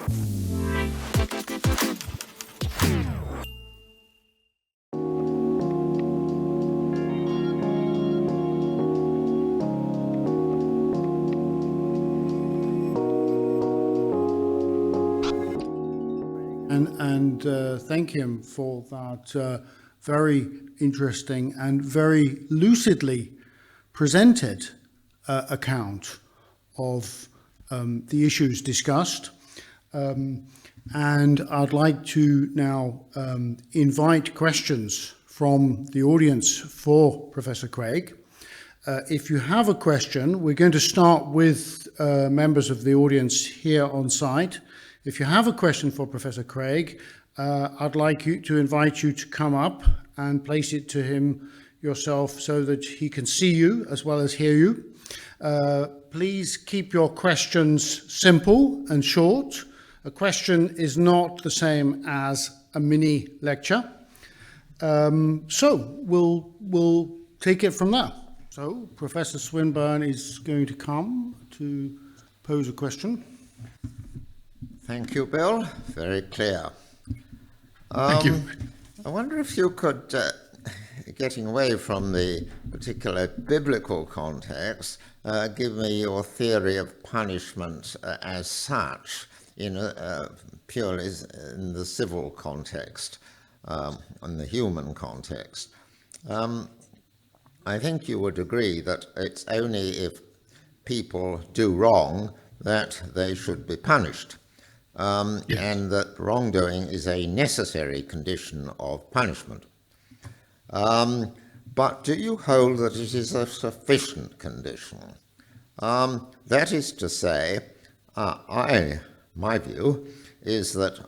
And thank him for that very interesting and very lucidly presented account of the issues discussed. And I'd like to now invite questions from the audience for Professor Craig. If you have a question, we're going to start with members of the audience here on site. If you have a question for Professor Craig, I'd like to invite you to come up and place it to him yourself so that he can see you as well as hear you. Please keep your questions simple and short. A question is not the same as a mini lecture. So we'll take it from there. So Professor Swinburne is going to come to pose a question. Thank you, Bill. Very clear. Thank you. I wonder if you could, getting away from the particular biblical context, give me your theory of punishment as such, purely in the civil context, in the human context. I think you would agree that it's only if people do wrong that they should be punished. Yes. And that wrongdoing is a necessary condition of punishment. But do you hold that it is a sufficient condition? That is to say, my view is that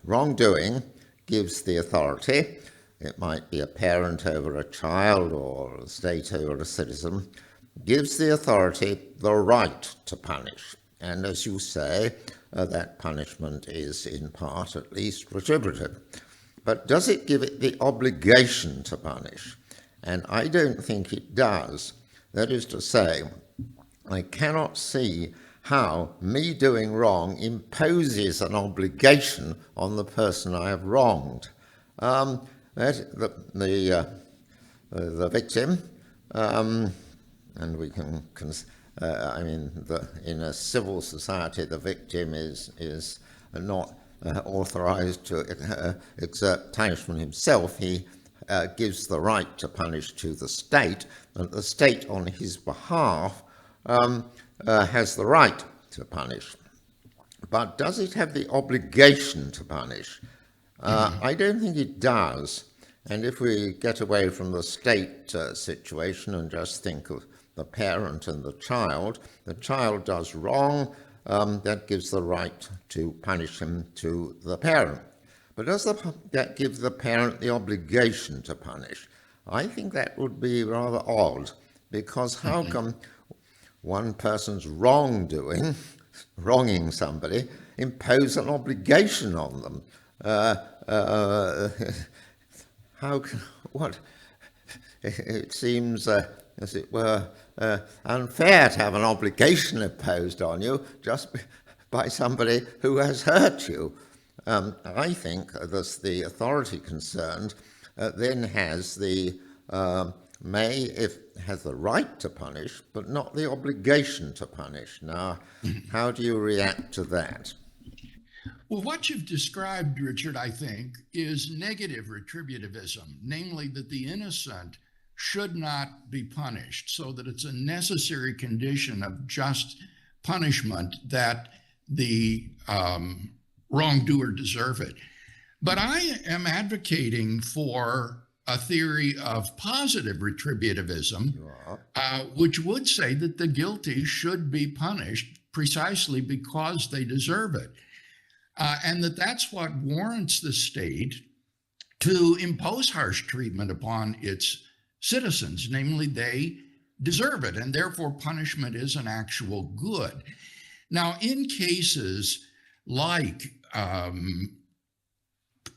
wrongdoing gives the authority, it might be a parent over a child or a state over a citizen, gives the authority the right to punish. And as you say, that punishment is in part at least retributive. But does it give it the obligation to punish? And I don't think it does. That is to say, I cannot see how me doing wrong imposes an obligation on the person I have wronged. The victim, and we can in a civil society, the victim is not authorized to exert punishment himself. He gives the right to punish to the state, and the state on his behalf has the right to punish. But does it have the obligation to punish? I don't think it does. And if we get away from the state situation and just think of the parent and the child does wrong, that gives the right to punish him to the parent. But does that give the parent the obligation to punish? I think that would be rather odd, because how come one person's wrongdoing, wronging somebody, impose an obligation on them? It seems, as it were, unfair to have an obligation imposed on you just by somebody who has hurt you. I think that the authority concerned then has the has the right to punish, but not the obligation to punish. Now, how do you react to that? Well, what you've described, Richard, I think, is negative retributivism, namely that the innocent should not be punished, so that it's a necessary condition of just punishment that the wrongdoer deserve it. But I am advocating for a theory of positive retributivism, which would say that the guilty should be punished precisely because they deserve it. And that's what warrants the state to impose harsh treatment upon its citizens, namely they deserve it, and therefore punishment is an actual good. Now, in cases like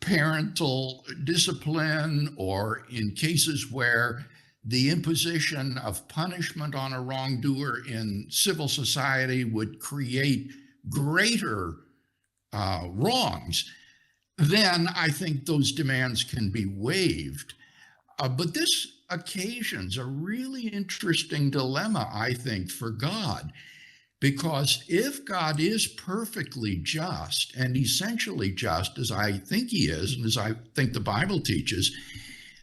parental discipline, or in cases where the imposition of punishment on a wrongdoer in civil society would create greater wrongs, then I think those demands can be waived. But this occasions a really interesting dilemma, I think, for God, because if God is perfectly just and essentially just, as I think he is, and as I think the Bible teaches,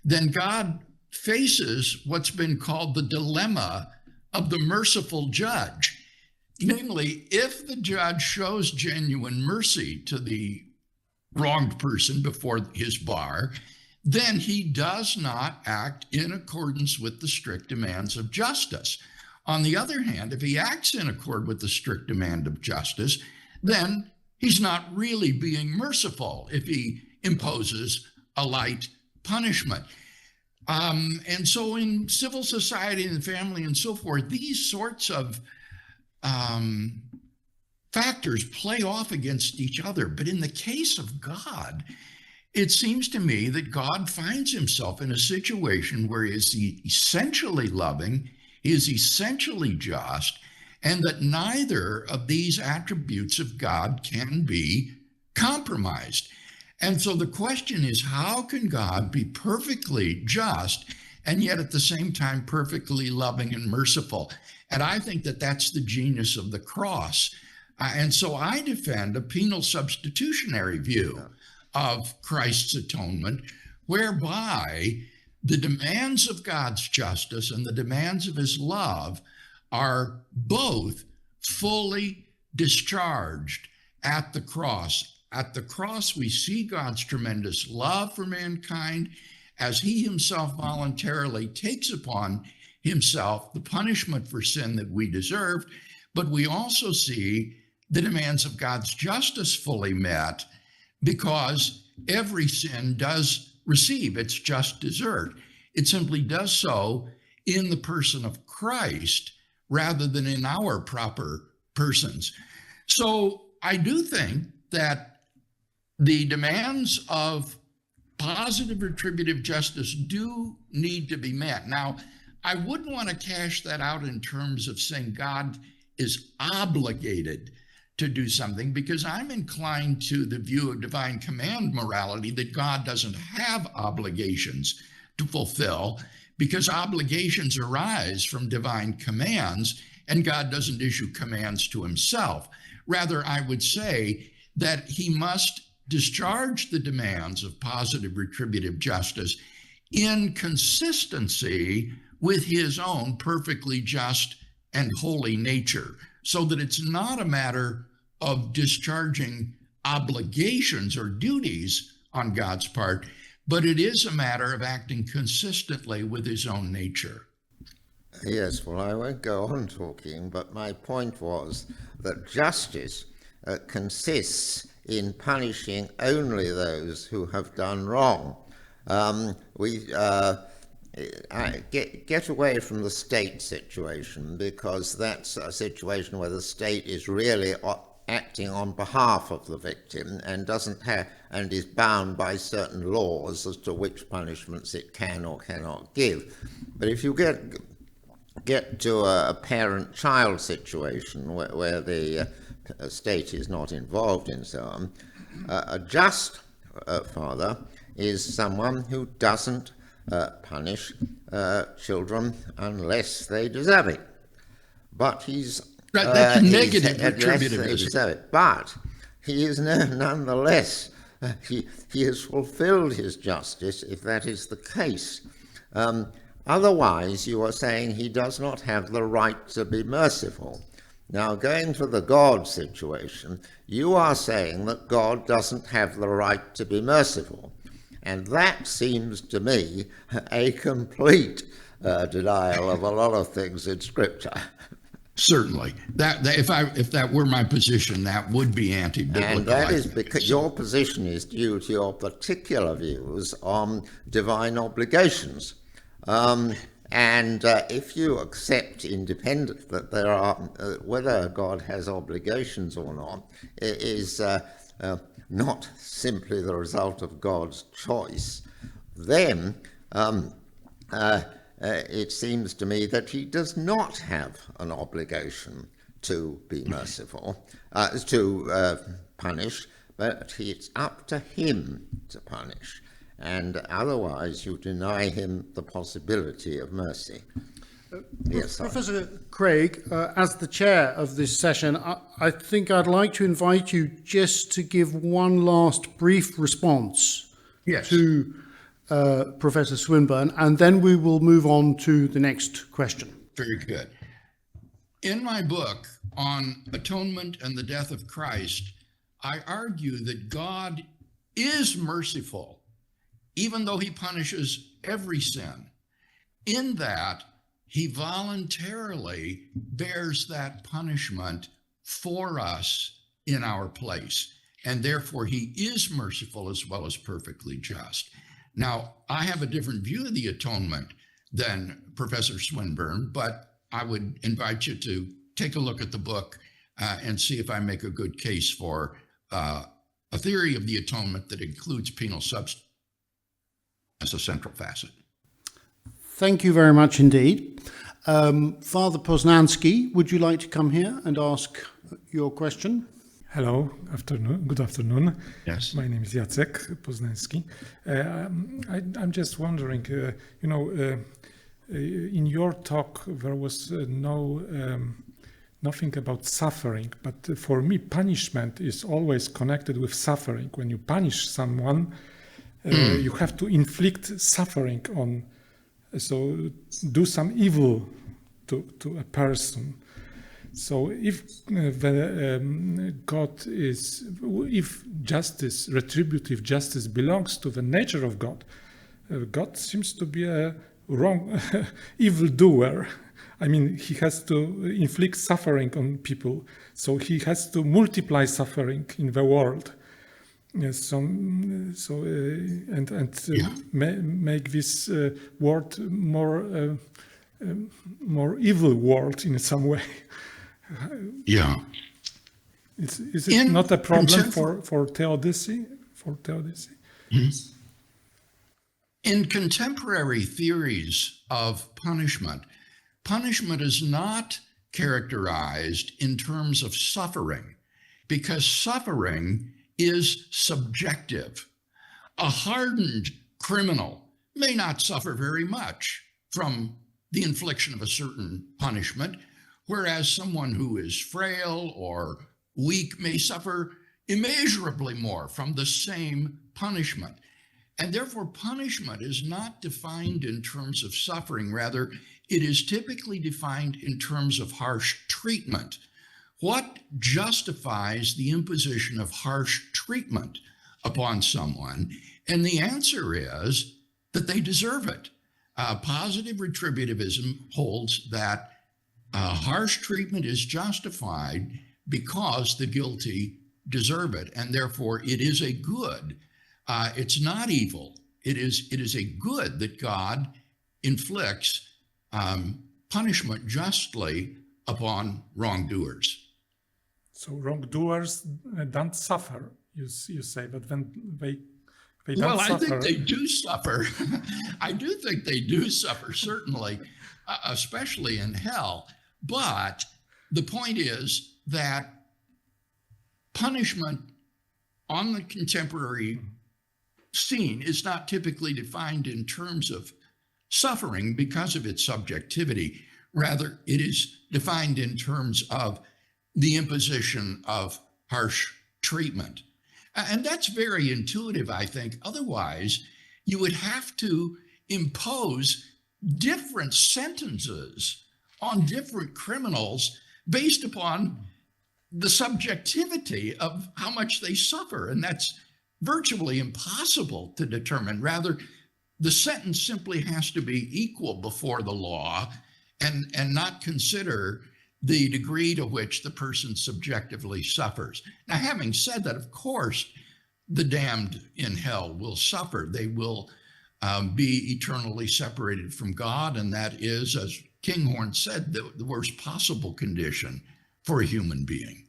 then God faces what's been called the dilemma of the merciful judge. Namely, if the judge shows genuine mercy to the wronged person before his bar, then he does not act in accordance with the strict demands of justice. On the other hand, if he acts in accord with the strict demand of justice, then he's not really being merciful if he imposes a light punishment. And so in civil society and family and so forth, these sorts of factors play off against each other. But in the case of God, it seems to me that God finds himself in a situation where he is essentially loving, he is essentially just, and that neither of these attributes of God can be compromised. And so the question is, how can God be perfectly just and yet at the same time perfectly loving and merciful? And I think that that's the genius of the cross. And so I defend a penal substitutionary view of Christ's atonement, whereby the demands of God's justice and the demands of his love are both fully discharged at the cross. At the cross, we see God's tremendous love for mankind as he himself voluntarily takes upon himself the punishment for sin that we deserved, but we also see the demands of God's justice fully met, because every sin does receive its just desert. It simply does so in the person of Christ rather than in our proper persons. So I do think that the demands of positive retributive justice do need to be met. Now, I wouldn't want to cash that out in terms of saying God is obligated to do something, because I'm inclined to the view of divine command morality that God doesn't have obligations to fulfill, because obligations arise from divine commands and God doesn't issue commands to himself. Rather, I would say that he must discharge the demands of positive retributive justice in consistency with his own perfectly just and holy nature, so that it's not a matter of discharging obligations or duties on God's part, but it is a matter of acting consistently with his own nature. Yes, well, I won't go on talking, but my point was that justice consists in punishing only those who have done wrong. Get away from the state situation, because that's a situation where the state is really acting on behalf of the victim and doesn't have, and is bound by certain laws as to which punishments it can or cannot give. But if you get to a parent-child situation where the state is not involved in so on, a just father is someone who doesn't punish children unless they deserve it. But he's that's negative retributivism. But he is nonetheless, he has fulfilled his justice, if that is the case. Otherwise, you are saying he does not have the right to be merciful. Now, going to the God situation, you are saying that God doesn't have the right to be merciful. And that seems to me a complete denial of a lot of things in Scripture. Certainly, that if that were my position, that would be anti-biblical. And that is because your position is due to your particular views on divine obligations. And if you accept independent that there are, whether God has obligations or not, is not simply the result of God's choice, then it seems to me that he does not have an obligation to be merciful, to punish, but it's up to him to punish. And otherwise you deny him the possibility of mercy. Yes, Professor Craig, as the chair of this session, I think I'd like to invite you just to give one last brief response Yes. to Professor Swinburne, and then we will move on to the next question. Very good. In my book on atonement and the death of Christ, I argue that God is merciful, even though he punishes every sin, in that he voluntarily bears that punishment for us in our place. And therefore, he is merciful as well as perfectly just. Now, I have a different view of the atonement than Professor Swinburne, but I would invite you to take a look at the book and see if I make a good case for a theory of the atonement that includes penal substitution as a central facet. Thank you very much indeed. Father Poznański, would you like to come here and ask your question? Hello, good afternoon. Yes. My name is Jacek Poznański. I'm just wondering, in your talk there was nothing about suffering, but for me punishment is always connected with suffering. When you punish someone, you have to inflict suffering on, so do some evil to a person. So if if justice, retributive justice belongs to the nature of God, God seems to be a wrong, evil doer. I mean, he has to inflict suffering on people, so he has to multiply suffering in the world. Yes, make this world more evil world in some way. Yeah. Is it not a problem for theodicy? In contemporary theories of punishment, punishment is not characterized in terms of suffering, because suffering is subjective. A hardened criminal may not suffer very much from the infliction of a certain punishment, whereas someone who is frail or weak may suffer immeasurably more from the same punishment. And therefore, punishment is not defined in terms of suffering. Rather, it is typically defined in terms of harsh treatment. What justifies the imposition of harsh treatment upon someone? And the answer is that they deserve it. Positive retributivism holds that harsh treatment is justified because the guilty deserve it, and therefore it is a good. It's not evil. It is a good that God inflicts punishment justly upon wrongdoers. So wrongdoers don't suffer, you say, but when they don't well, suffer. I think they do suffer. I do think they do suffer, certainly, especially in hell. But the point is that punishment on the contemporary scene is not typically defined in terms of suffering because of its subjectivity. Rather, it is defined in terms of the imposition of harsh treatment. And that's very intuitive, I think. Otherwise, you would have to impose different sentences on different criminals based upon the subjectivity of how much they suffer. And that's virtually impossible to determine. Rather, the sentence simply has to be equal before the law and not consider the degree to which the person subjectively suffers. Now, having said that, of course, the damned in hell will suffer. They will be eternally separated from God, and that is, as Kinghorn said, the worst possible condition for a human being.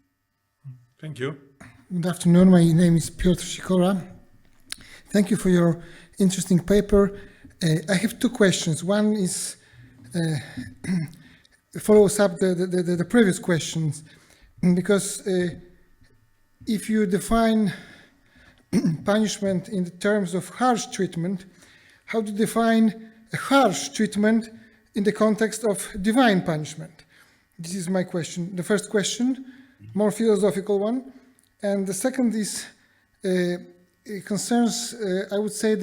Thank you. Good afternoon. My name is Piotr Sikora. Thank you for your interesting paper. I have two questions. One is follows up the previous questions, because if you define punishment in the terms of harsh treatment, how to define a harsh treatment in the context of divine punishment? This is my question. The first question, more philosophical one, and the second is it concerns, I would say,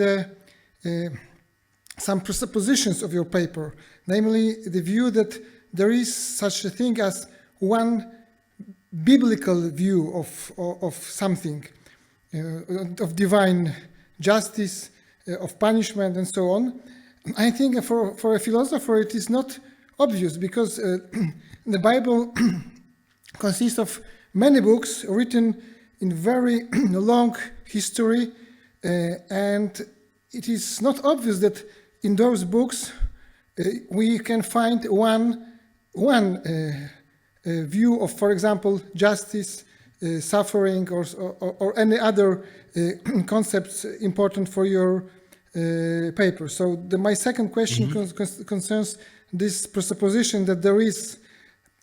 some presuppositions of your paper, namely the view that there is such a thing as one biblical view of something, of divine justice, of punishment, and so on. I think for a philosopher it is not obvious, because the Bible consists of many books written in very long history, and it is not obvious that in those books we can find one view of, for example, justice, suffering, or any other concepts important for your paper. So my second question concerns this presupposition that there is,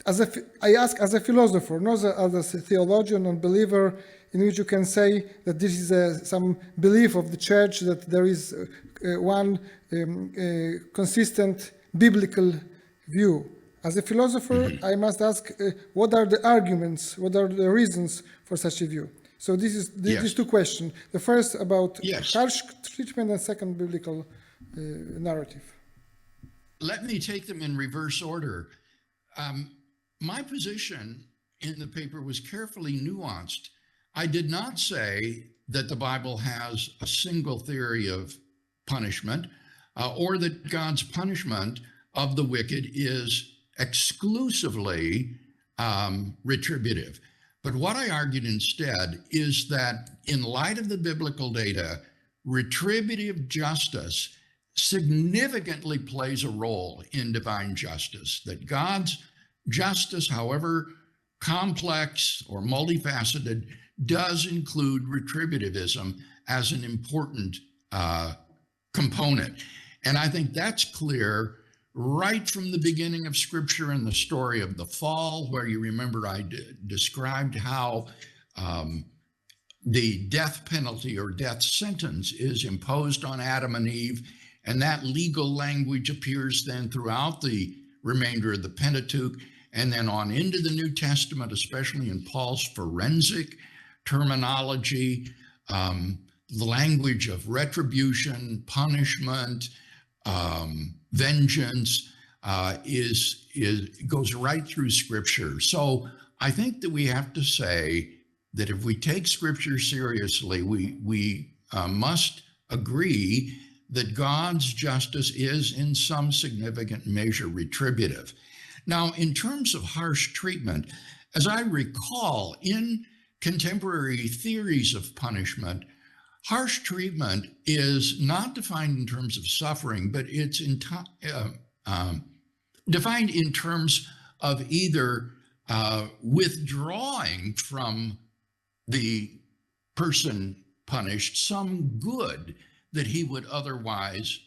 I ask as a philosopher, not as a theologian or believer, in which you can say that this is some belief of the church, that there is one consistent biblical view. As a philosopher, I must ask, what are the arguments, what are the reasons for such a view? So these two questions. The first about harsh treatment, and second biblical narrative. Let me take them in reverse order. My position in the paper was carefully nuanced. I did not say that the Bible has a single theory of punishment, or that God's punishment of the wicked is exclusively retributive. But what I argued instead is that in light of the biblical data, retributive justice significantly plays a role in divine justice, that God's justice, however complex or multifaceted, does include retributivism as an important component. And I think that's clear right from the beginning of Scripture in the story of the fall, where you remember I described how the death penalty or death sentence is imposed on Adam and Eve, and that legal language appears then throughout the remainder of the Pentateuch, and then on into the New Testament, especially in Paul's forensic terminology, the language of retribution, punishment, vengeance goes right through Scripture. So I think that we have to say that if we take Scripture seriously, we must agree that God's justice is in some significant measure retributive. Now, in terms of harsh treatment, as I recall, in contemporary theories of punishment, harsh treatment is not defined in terms of suffering, but it's defined in terms of either withdrawing from the person punished some good that he would otherwise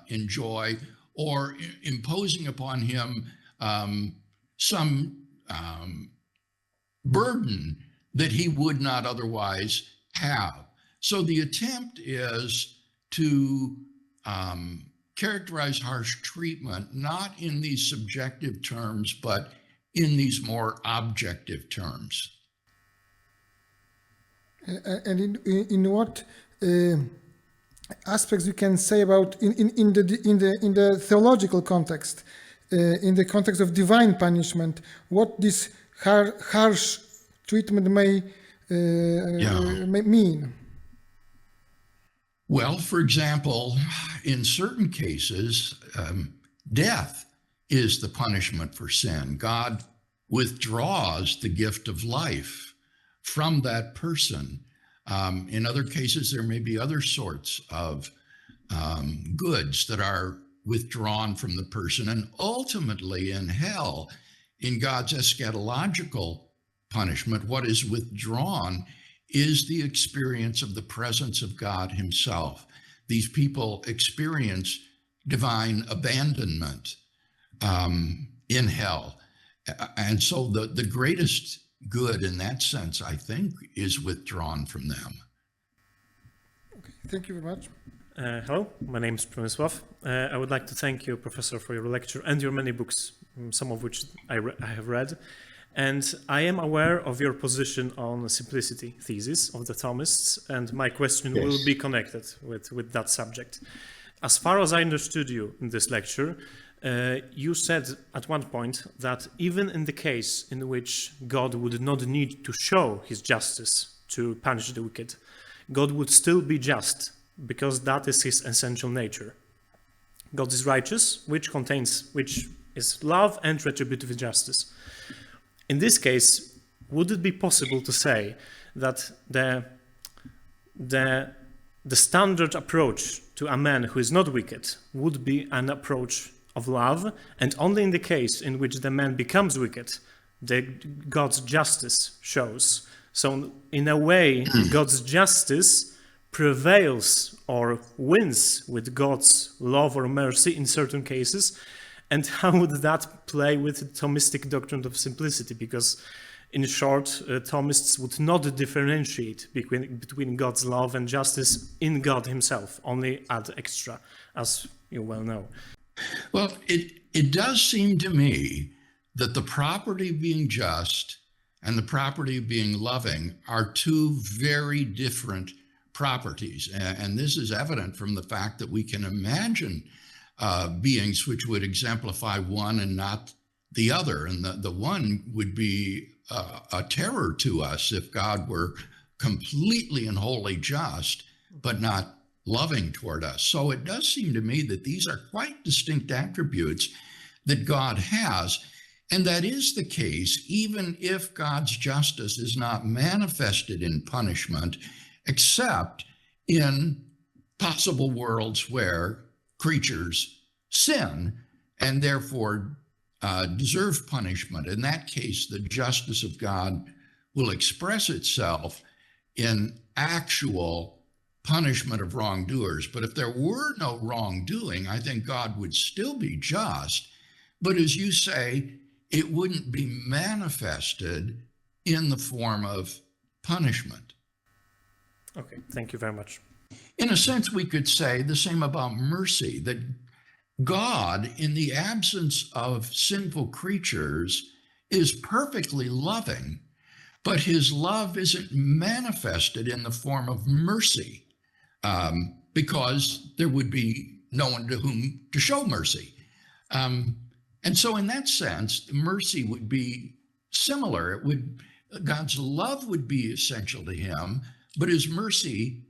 enjoy, or imposing upon him some burden that he would not otherwise have. So the attempt is to characterize harsh treatment not in these subjective terms, but in these more objective terms. And in what aspects you can say about in the theological context, in the context of divine punishment, what this harsh treatment may mean? Well, for example, in certain cases, death is the punishment for sin. God withdraws the gift of life from that person. In other cases, there may be other sorts of goods that are withdrawn from the person. And ultimately in hell, in God's eschatological punishment, what is withdrawn is the experience of the presence of God himself. These people experience divine abandonment. in hell. And so the greatest good in that sense, I think, is withdrawn from them. Thank you very much. Hello, my name is Przemysław. I would like to thank you, Professor, for your lecture and your many books, some of which I have read. And I am aware of your position on the simplicity thesis of the Thomists, and my question will be connected with that subject. As far as I understood you in this lecture, you said at one point that even in the case in which God would not need to show his justice to punish the wicked, God would still be just, because that is his essential nature. God is righteous, which is love and retributive justice. In this case, would it be possible to say that the standard approach to a man who is not wicked would be an approach of love, and only in the case in which the man becomes wicked, God's justice shows? So in a way, God's justice prevails or wins with God's love or mercy in certain cases. And how would that play with the Thomistic doctrine of simplicity? Because in short, Thomists would not differentiate between God's love and justice in God himself, only add extra, as you well know. Well, it does seem to me that the property of being just and the property of being loving are two very different properties. And this is evident from the fact that we can imagine beings which would exemplify one and not the other. And the one would be a terror to us if God were completely and wholly just, but not loving toward us. So it does seem to me that these are quite distinct attributes that God has. And that is the case even if God's justice is not manifested in punishment, except in possible worlds where creatures sin and therefore deserve punishment. In that case, the justice of God will express itself in actual punishment of wrongdoers. But if there were no wrongdoing, I think God would still be just. But as you say, it wouldn't be manifested in the form of punishment. Okay, thank you very much. In a sense, we could say the same about mercy, that God, in the absence of sinful creatures, is perfectly loving, but his love isn't manifested in the form of mercy, because there would be no one to whom to show mercy. And so in that sense, mercy would be similar. God's love would be essential to him, but his mercy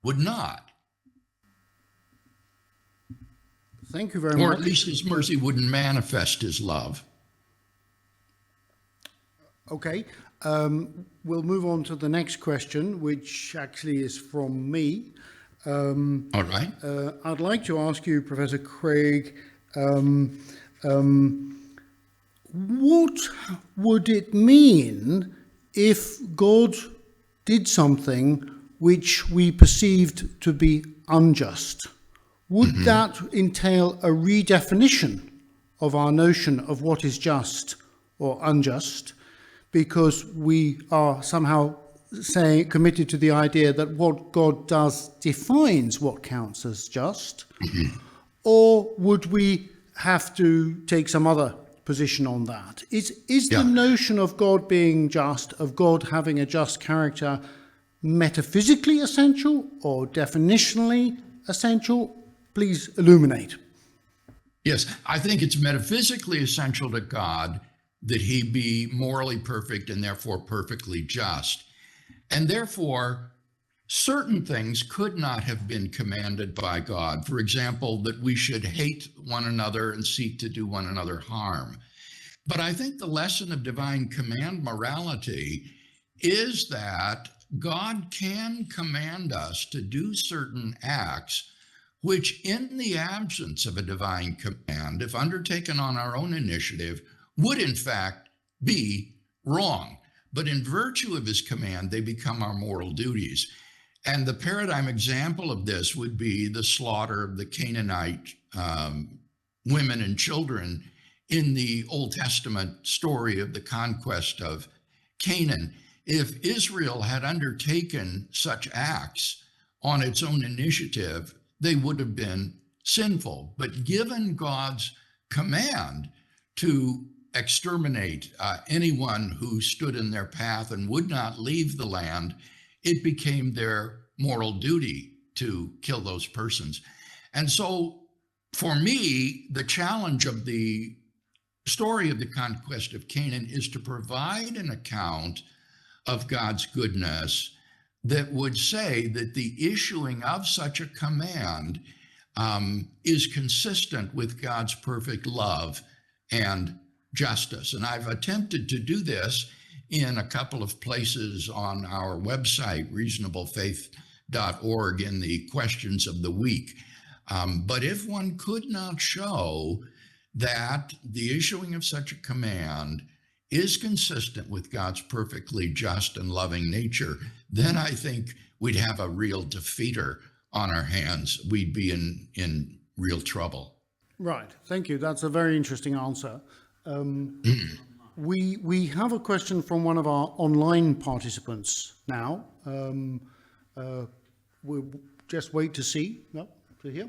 would not. Thank you very much. Or at least his mercy wouldn't manifest his love. Okay, we'll move on to the next question, which actually is from me. All right. I'd like to ask you, Professor Craig, what would it mean if God did something which we perceived to be unjust? Would that entail a redefinition of our notion of what is just or unjust, because we are somehow committed to the idea that what God does defines what counts as just? Or would we have to take some other position on that? Is the notion of God being just, of God having a just character, metaphysically essential or definitionally essential? Please illuminate. Yes, I think it's metaphysically essential to God that he be morally perfect and therefore perfectly just. And therefore, certain things could not have been commanded by God. For example, that we should hate one another and seek to do one another harm. But I think the lesson of divine command morality is that God can command us to do certain acts which, in the absence of a divine command, if undertaken on our own initiative, would in fact be wrong. But in virtue of his command, they become our moral duties. And the paradigm example of this would be the slaughter of the Canaanite women and children in the Old Testament story of the conquest of Canaan. If Israel had undertaken such acts on its own initiative, they would have been sinful. But given God's command to exterminate anyone who stood in their path and would not leave the land, it became their moral duty to kill those persons. And so for me, the challenge of the story of the conquest of Canaan is to provide an account of God's goodness that would say that the issuing of such a command is consistent with God's perfect love and justice. And I've attempted to do this in a couple of places on our website, reasonablefaith.org, in the questions of the week. But if one could not show that the issuing of such a command is consistent with God's perfectly just and loving nature, then I think we'd have a real defeater on our hands. We'd be in real trouble. Right. Thank you. That's a very interesting answer. We have a question from one of our online participants now. We'll just wait to see. No, to hear.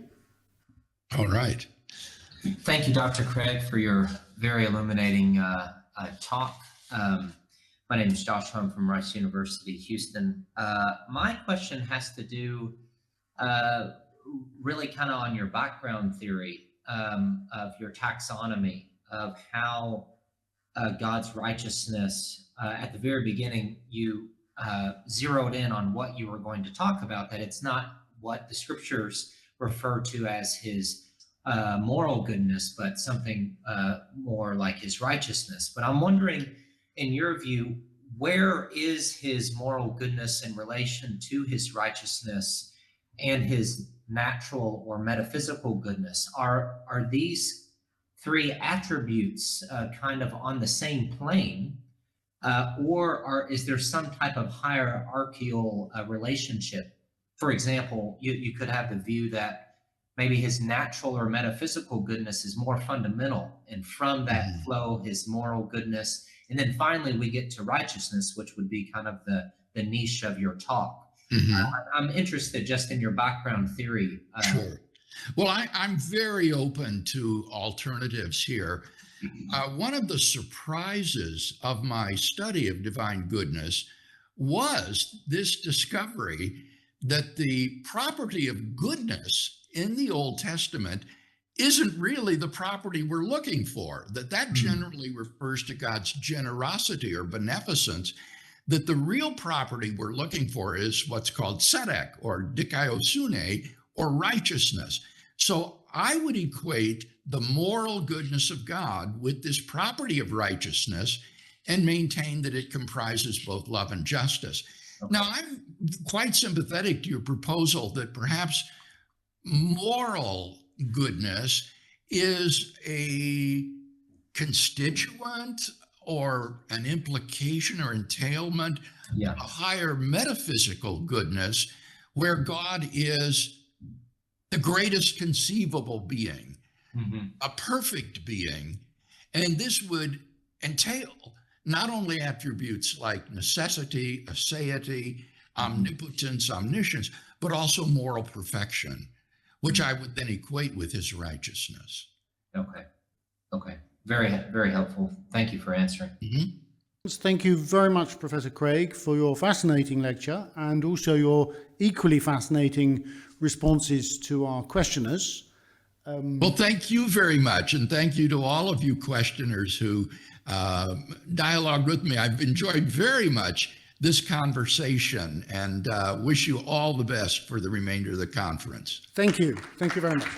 All right. Thank you, Dr. Craig, for your very illuminating talk. My name is Joshua. I'm from Rice University, Houston. My question has to do really kind of on your background theory of your taxonomy of how God's righteousness, at the very beginning, you zeroed in on what you were going to talk about, that it's not what the scriptures refer to as his moral goodness, but something more like his righteousness. But I'm wondering, in your view, where is his moral goodness in relation to his righteousness and his natural or metaphysical goodness? Are these three attributes kind of on the same plane, or is there some type of hierarchical relationship? For example, you could have the view that maybe his natural or metaphysical goodness is more fundamental, and from that flow his moral goodness. And then finally we get to righteousness, which would be kind of the niche of your talk. I'm interested just in your background theory. Sure. Well, I'm very open to alternatives here. One of the surprises of my study of divine goodness was this discovery that the property of goodness in the Old Testament isn't really the property we're looking for, that generally refers to God's generosity or beneficence, that the real property we're looking for is what's called tzedek or dikaiosune, or righteousness. So I would equate the moral goodness of God with this property of righteousness and maintain that it comprises both love and justice. Okay. Now, I'm quite sympathetic to your proposal that perhaps moral goodness is a constituent or an implication or entailment of a higher metaphysical goodness, where God is the greatest conceivable being, a perfect being. And this would entail not only attributes like necessity, aseity, omnipotence, omniscience, but also moral perfection, which I would then equate with his righteousness. Okay. Very, very helpful. Thank you for answering. Thank you very much, Professor Craig, for your fascinating lecture and also your equally fascinating responses to our questioners. Well, thank you very much. And thank you to all of you questioners who dialogued with me. I've enjoyed very much this conversation and wish you all the best for the remainder of the conference. Thank you. Thank you very much.